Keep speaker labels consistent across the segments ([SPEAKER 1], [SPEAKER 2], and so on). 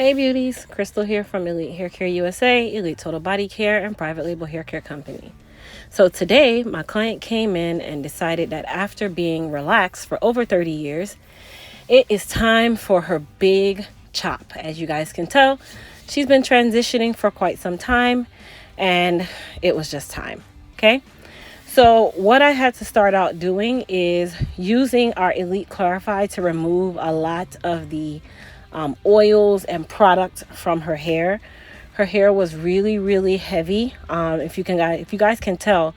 [SPEAKER 1] Hey beauties, Crystal here from Elite Hair Care USA, Elite Total Body Care, and Private Label Hair Care Company. So today, my client came in and decided that after being relaxed for over 30 years, it is time for her big chop. As you guys can tell, she's been transitioning for quite some time, and it was just time, okay? So what I had to start out doing is using our Elite Clarify to remove a lot of the oils and product from her hair. Her hair was really heavy. If you guys can tell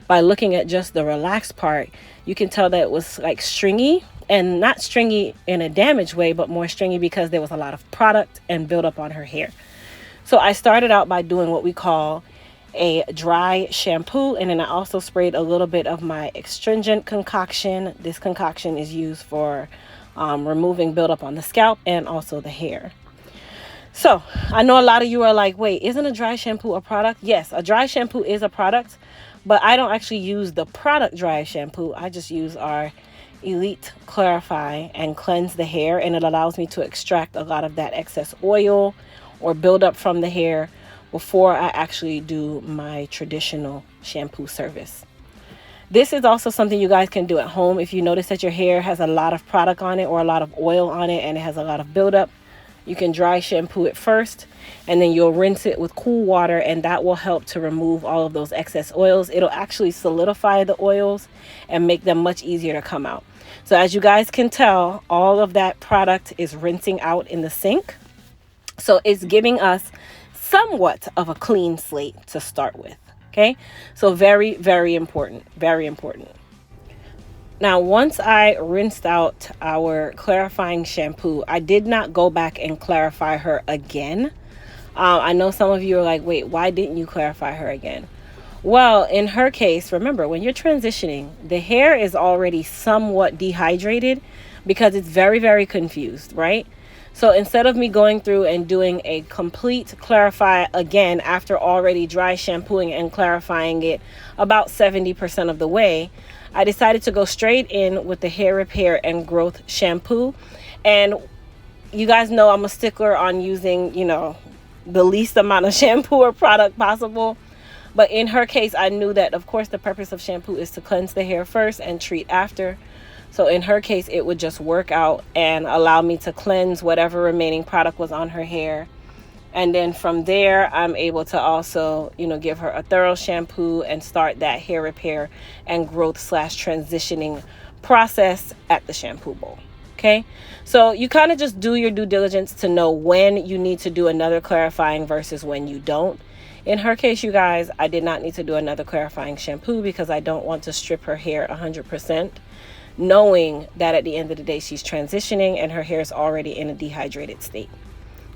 [SPEAKER 1] by looking at just the relaxed part, you can tell that it was like stringy, and not stringy in a damaged way, but more stringy because there was a lot of product and buildup on her hair. So I started out by doing what we call a dry shampoo, and then I also sprayed a little bit of my astringent concoction. This concoction is used for removing buildup on the scalp and also the hair. So I know a lot of you are like, wait, isn't a dry shampoo a product? Yes, a dry shampoo is a product, but I don't actually use the product dry shampoo. I just use our Elite Clarify and cleanse the hair, and it allows me to extract a lot of that excess oil or buildup from the hair before I actually do my traditional shampoo service. This is also something you guys can do at home. If you notice that your hair has a lot of product on it or a lot of oil on it and it has a lot of buildup, you can dry shampoo it first, and then you'll rinse it with cool water, and that will help to remove all of those excess oils. It'll actually solidify the oils and make them much easier to come out. So as you guys can tell, all of that product is rinsing out in the sink. So it's giving us somewhat of a clean slate to start with. Okay, so very important, very important. Now, once I rinsed out our clarifying shampoo, I did not go back and clarify her again. I know some of you are like, wait, why didn't you clarify her again? Well, in her case, remember, when you're transitioning, the hair is already somewhat dehydrated because it's very confused, right? So instead of me going through and doing a complete clarify again after already dry shampooing and clarifying it about 70% of the way, I decided to go straight in with the Hair Repair and Growth Shampoo. And you guys know I'm a stickler on using, the least amount of shampoo or product possible. But in her case, I knew that, of course, the purpose of shampoo is to cleanse the hair first and treat after. So in her case, it would just work out and allow me to cleanse whatever remaining product was on her hair. And then from there, I'm able to also, give her a thorough shampoo and start that hair repair and growth / transitioning process at the shampoo bowl. Okay, so you kind of just do your due diligence to know when you need to do another clarifying versus when you don't. In her case, you guys, I did not need to do another clarifying shampoo because I don't want to strip her hair 100%. Knowing that at the end of the day, she's transitioning and her hair is already in a dehydrated state.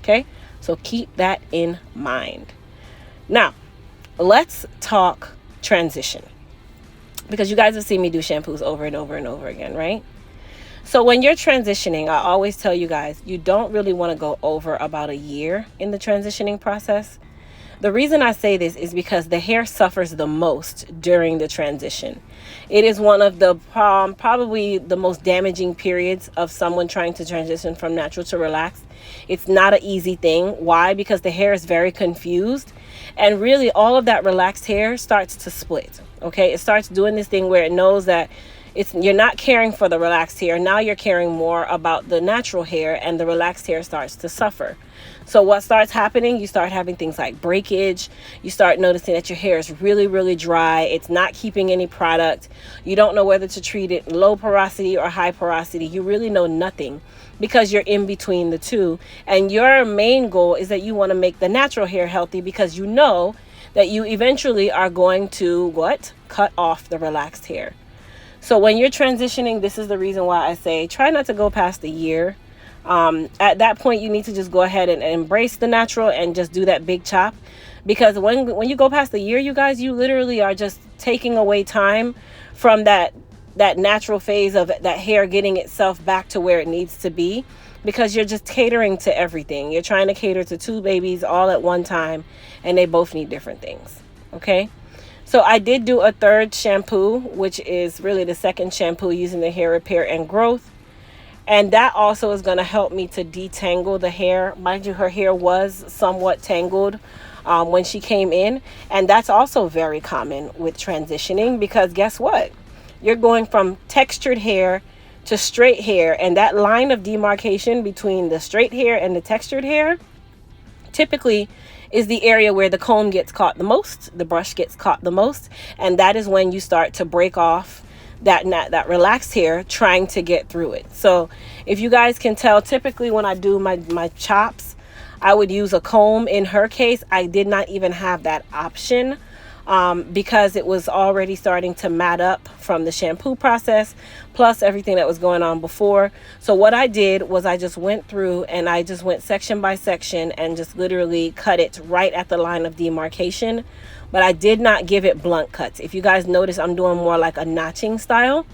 [SPEAKER 1] Okay, so keep that in mind. Now, let's talk transition, because you guys have seen me do shampoos over and over again, right? So when you're transitioning, I always tell you guys, you don't really want to go over about a year in the transitioning process. The reason I say this is because the hair suffers the most during the transition. It is one of the probably the most damaging periods of someone trying to transition from natural to relaxed. It's not an easy thing. Why? Because the hair is very confused, and really all of that relaxed hair starts to split. Okay, it starts doing this thing where it knows that you're not caring for the relaxed hair. Now you're caring more about the natural hair, and the relaxed hair starts to suffer. So what starts happening, you start having things like breakage. You start noticing that your hair is really dry. It's not keeping any product. You don't know whether to treat it low porosity or high porosity. You really know nothing because you're in between the two. And your main goal is that you want to make the natural hair healthy because you know that you eventually are going to cut off the relaxed hair. So when you're transitioning, this is the reason why I say try not to go past a year. At that point, you need to just go ahead and embrace the natural and just do that big chop. Because when you go past the year, you guys, you literally are just taking away time from that natural phase of that hair getting itself back to where it needs to be. Because you're just catering to everything. You're trying to cater to two babies all at one time, and they both need different things. Okay? So I did do a third shampoo, which is really the second shampoo using the Hair Repair and Growth. And that also is going to help me to detangle the hair. Mind you, her hair was somewhat tangled when she came in. And that's also very common with transitioning, because guess what? You're going from textured hair to straight hair. And that line of demarcation between the straight hair and the textured hair typically is the area where the comb gets caught the most, the brush gets caught the most. And that is when you start to break off that relaxed hair trying to get through it. So if you guys can tell, typically when I do my chops, I would use a comb. In her case, I did not even have that option because it was already starting to mat up from the shampoo process, plus everything that was going on before. So what I did was I just went through and I just went section by section and just literally cut it right at the line of demarcation. But I did not give it blunt cuts. If you guys notice, I'm doing more like a notching style,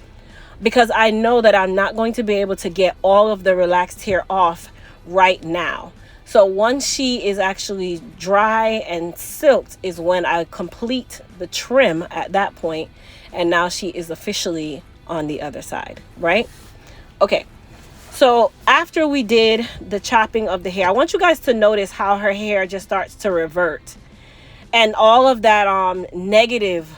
[SPEAKER 1] because I know that I'm not going to be able to get all of the relaxed hair off right now. So once she is actually dry and silked is when I complete the trim at that point. And now she is officially on the other side, right? Okay. So after we did the chopping of the hair, I want you guys to notice how her hair just starts to revert. And all of that negative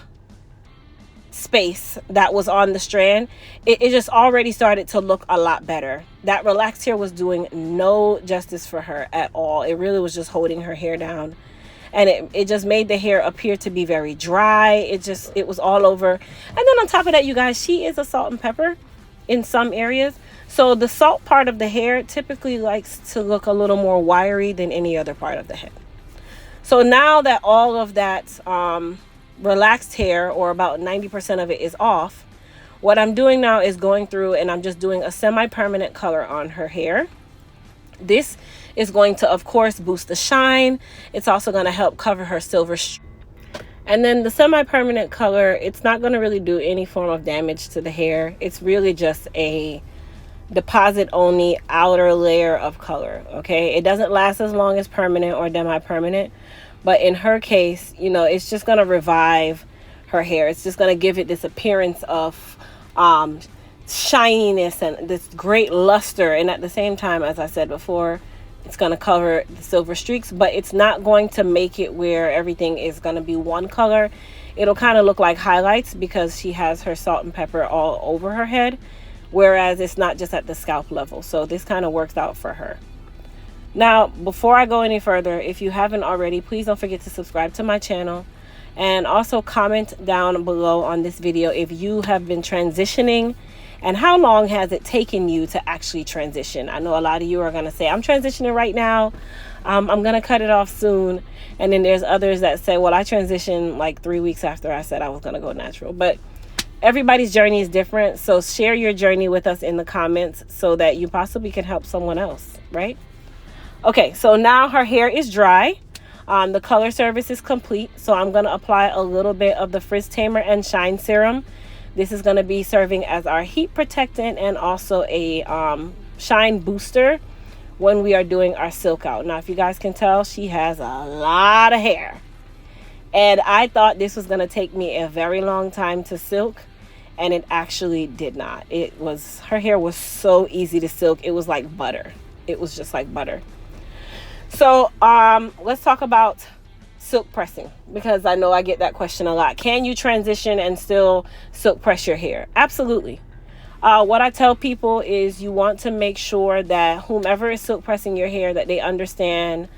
[SPEAKER 1] space that was on the strand, it just already started to look a lot better. That relaxed hair was doing no justice for her at all. It really was just holding her hair down. And it just made the hair appear to be very dry. It was all over. And then on top of that, you guys, she is a salt and pepper in some areas. So the salt part of the hair typically likes to look a little more wiry than any other part of the head. So now that all of that relaxed hair, or about 90% of it, is off, what I'm doing now is going through and I'm just doing a semi-permanent color on her hair. This is going to, of course, boost the shine. It's also going to help cover her silver. And then the semi-permanent color, it's not going to really do any form of damage to the hair. It's really just a deposit only outer layer of color. Okay, it doesn't last as long as permanent or demi-permanent, but in her case, you know, it's just going to revive her hair. It's just going to give it this appearance of shininess and this great luster. And at the same time, as I said before, it's going to cover the silver streaks, but it's not going to make it where everything is going to be one color. It'll kind of look like highlights because she has her salt and pepper all over her head, whereas it's not just at the scalp level. So this kind of works out for her. Now, before I go any further, if you haven't already, please don't forget to subscribe to my channel, and also comment down below on this video if you have been transitioning and how long has it taken you to actually transition. I know a lot of you are going to say, I'm transitioning right now. I'm going to cut it off soon. And then there's others that say, well, I transitioned like 3 weeks after I said I was going to go natural. But everybody's journey is different. So share your journey with us in the comments so that you possibly can help someone else, right? Okay, so now her hair is dry. The color service is complete. So I'm going to apply a little bit of the Frizz Tamer and Shine Serum. This is going to be serving as our heat protectant and also a shine booster when we are doing our silk out. Now, if you guys can tell, she has a lot of hair. And I thought this was going to take me a very long time to silk, and it actually did not. Her hair was so easy to silk. It was like butter. It was just like butter. So let's talk about silk pressing, because I know I get that question a lot. Can you transition and still silk press your hair? Absolutely. What I tell people is you want to make sure that whomever is silk pressing your hair, that they understand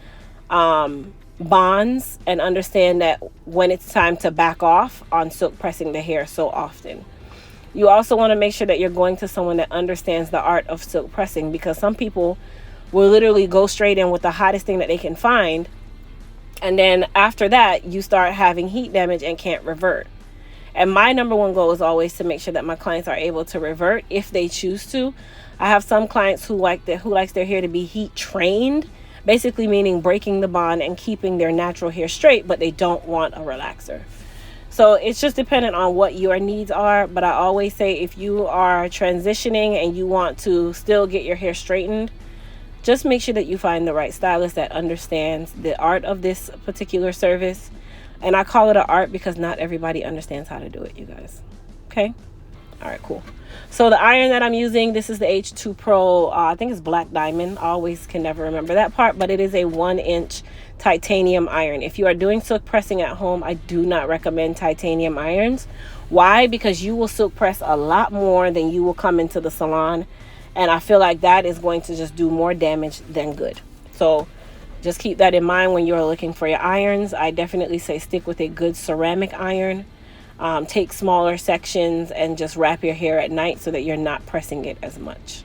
[SPEAKER 1] bonds and understand that when it's time to back off on silk pressing the hair so often. You also want to make sure that you're going to someone that understands the art of silk pressing, because some people will literally go straight in with the hottest thing that they can find, and then after that you start having heat damage and can't revert. And my number one goal is always to make sure that my clients are able to revert if they choose to. I have some clients who likes their hair to be heat trained, basically meaning breaking the bond and keeping their natural hair straight, but they don't want a relaxer. So it's just dependent on what your needs are. But I always say, if you are transitioning and you want to still get your hair straightened, just make sure that you find the right stylist that understands the art of this particular service. And I call it an art because not everybody understands how to do it, you guys. Okay? All right, cool. So the iron that I'm using, this is the H2 Pro, I think it's Black Diamond. I always can never remember that part, but it is a 1-inch titanium iron. If you are doing silk pressing at home, I do not recommend titanium irons. Why? Because you will silk press a lot more than you will come into the salon. And I feel like that is going to just do more damage than good. So just keep that in mind when you're looking for your irons. I definitely say stick with a good ceramic iron. Take smaller sections and just wrap your hair at night so that you're not pressing it as much.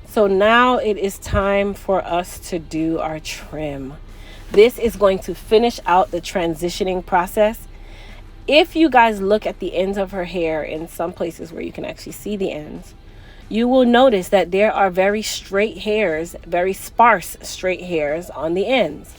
[SPEAKER 1] So now it is time for us to do our trim. This is going to finish out the transitioning process. If you guys look at the ends of her hair in some places where you can actually see the ends, you will notice that there are very straight hairs, very sparse straight hairs on the ends.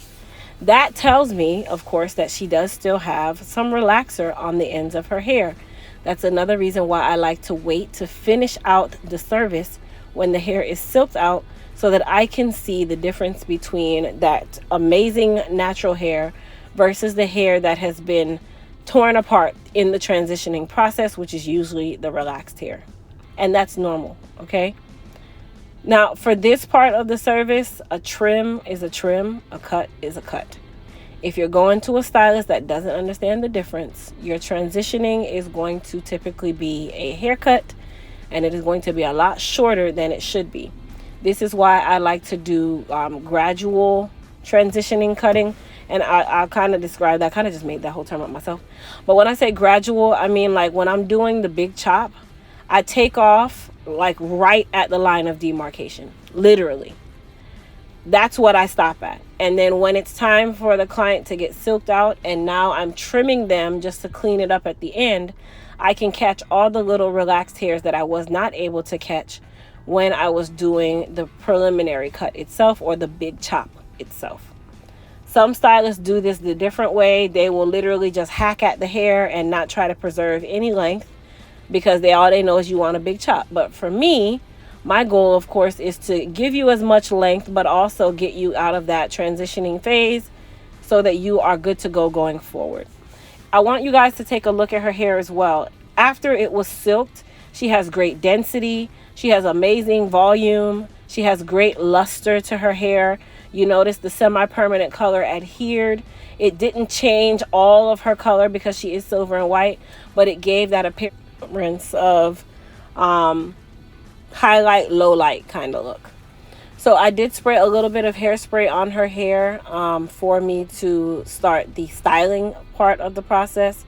[SPEAKER 1] That tells me, of course, that she does still have some relaxer on the ends of her hair. That's another reason why I like to wait to finish out the service when the hair is silked out, so that I can see the difference between that amazing natural hair versus the hair that has been torn apart in the transitioning process, which is usually the relaxed hair. And that's normal, okay? Now, for this part of the service, a trim is a trim, a cut is a cut. If you're going to a stylist that doesn't understand the difference, your transitioning is going to typically be a haircut, and it is going to be a lot shorter than it should be. This is why I like to do gradual transitioning cutting. And I'll kind of describe that. I kind of just made that whole term up myself. But when I say gradual, I mean like when I'm doing the big chop, I take off like right at the line of demarcation, literally. That's what I stop at. And then when it's time for the client to get silked out, and now I'm trimming them just to clean it up at the end, I can catch all the little relaxed hairs that I was not able to catch when I was doing the preliminary cut itself or the big chop itself. Some stylists do this the different way. They will literally just hack at the hair and not try to preserve any length because all they know is you want a big chop. But for me, my goal, of course, is to give you as much length, but also get you out of that transitioning phase so that you are good to go going forward. I want you guys to take a look at her hair as well. After it was silked, she has great density. She has amazing volume. She has great luster to her hair. You notice the semi-permanent color adhered. It didn't change all of her color because she is silver and white, but it gave that appearance of highlight, low light kind of look. So I did spray a little bit of hairspray on her hair for me to start the styling part of the process.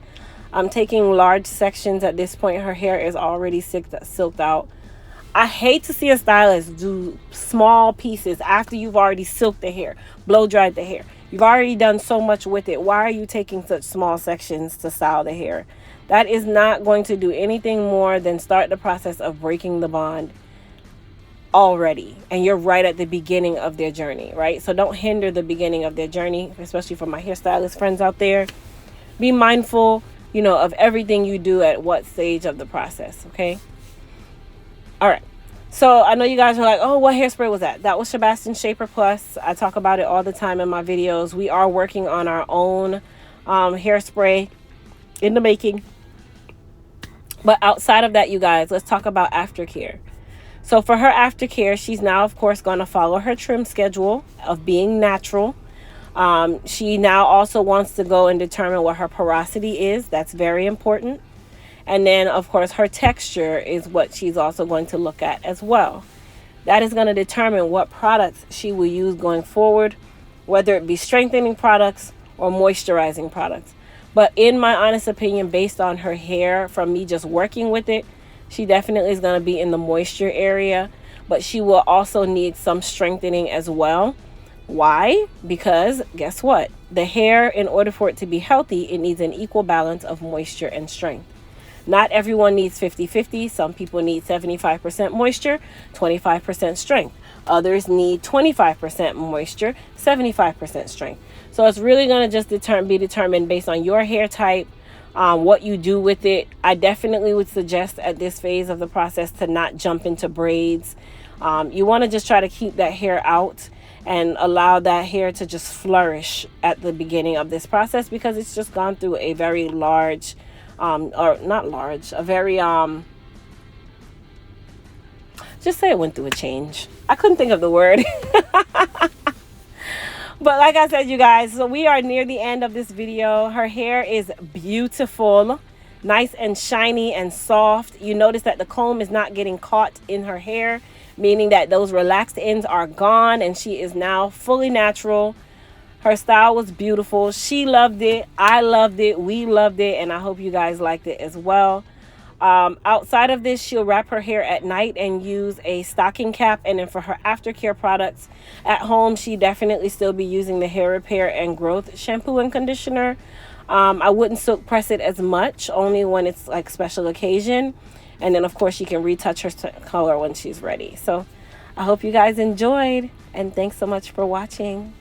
[SPEAKER 1] I'm taking large sections at this point. Her hair is already silked out. I hate to see a stylist do small pieces after you've already silked the hair, blow dried the hair. You've already done so much with it. Why are you taking such small sections to style the hair? That is not going to do anything more than start the process of breaking the bond already, and you're right at the beginning of their journey, right? So don't hinder the beginning of their journey, especially for my hairstylist friends out there. Be mindful, of everything you do at what stage of the process, okay? All right. So I know you guys are like, oh, what hairspray was that? That was Sebastian Shaper Plus. I talk about it all the time in my videos. We are working on our own hairspray in the making. But outside of that, you guys, let's talk about Aftercare. So for her Aftercare, she's now, of course, going to follow her trim schedule of being natural. She now also wants to go and determine what her porosity is. That's very important. And then, of course, her texture is what she's also going to look at as well. That is going to determine what products she will use going forward, whether it be strengthening products or moisturizing products. But in my honest opinion, based on her hair, from me just working with it, she definitely is going to be in the moisture area, but she will also need some strengthening as well. Why? Because guess what? The hair, in order for it to be healthy, it needs an equal balance of moisture and strength. Not everyone needs 50-50. Some people need 75% moisture, 25% strength. Others need 25% moisture, 75% strength. So it's really going to just be determined based on your hair type, what you do with it. I definitely would suggest at this phase of the process to not jump into braids. You want to just try to keep that hair out and allow that hair to just flourish at the beginning of this process, because it's just gone through a very large, or not large, a very, just say it went through a change. I couldn't think of the word. But like I said, you guys, so we are near the end of this video. Her hair is beautiful, nice and shiny and soft. You notice that the comb is not getting caught in her hair, meaning that those relaxed ends are gone and she is now fully natural. Her style was beautiful. She loved it. I loved it. We loved it. And I hope you guys liked it as well. Outside of this, she'll wrap her hair at night and use a stocking cap. And then for her aftercare products at home, she definitely still be using the Hair Repair and Growth shampoo and conditioner. I wouldn't silk press it as much, only when it's like special occasion. And then of course she can retouch her color when she's ready. So I hope you guys enjoyed, and thanks so much for watching.